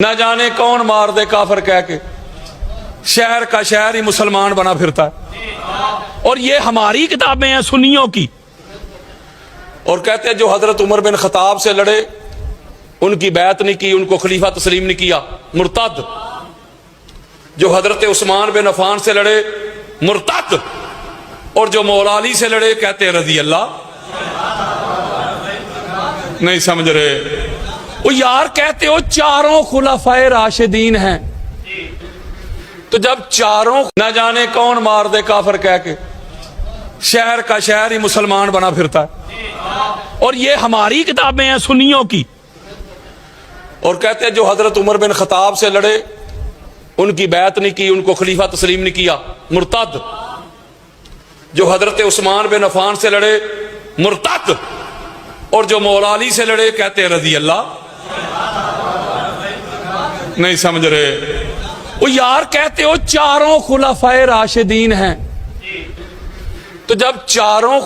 نہ جانے کون مار دے کافر کہہ کے شہر کا شہر ہی مسلمان بنا پھرتا ہے، اور یہ ہماری کتابیں ہیں سنیوں کی. اور کہتے ہیں جو حضرت عمر بن خطاب سے لڑے ان کی بیعت نہیں کی، ان کو خلیفہ تسلیم نہیں کیا، مرتد. جو حضرت عثمان بن عفان سے لڑے مرتد، اور جو مولا علی سے لڑے کہتے ہیں رضی اللہ. نہیں سمجھ رہے وہ یار، کہتے ہو چاروں خلفائے راشدین ہیں، تو جب چاروں نہ جانے کون مار دے کافر کہہ کے شہر کا شہر ہی مسلمان بنا پھرتا ہے، اور یہ ہماری کتابیں ہیں سنیوں کی. اور کہتے ہیں جو حضرت عمر بن خطاب سے لڑے ان کی بیعت نہیں کی، ان کو خلیفہ تسلیم نہیں کیا، مرتد. جو حضرت عثمان بن عفان سے لڑے مرتد، اور جو مولا علی سے لڑے کہتے ہیں رضی اللہ. نہیں سمجھ رہے وہ یار، کہتے ہو چاروں خلفائے راشدین ہیں، تو جب چاروں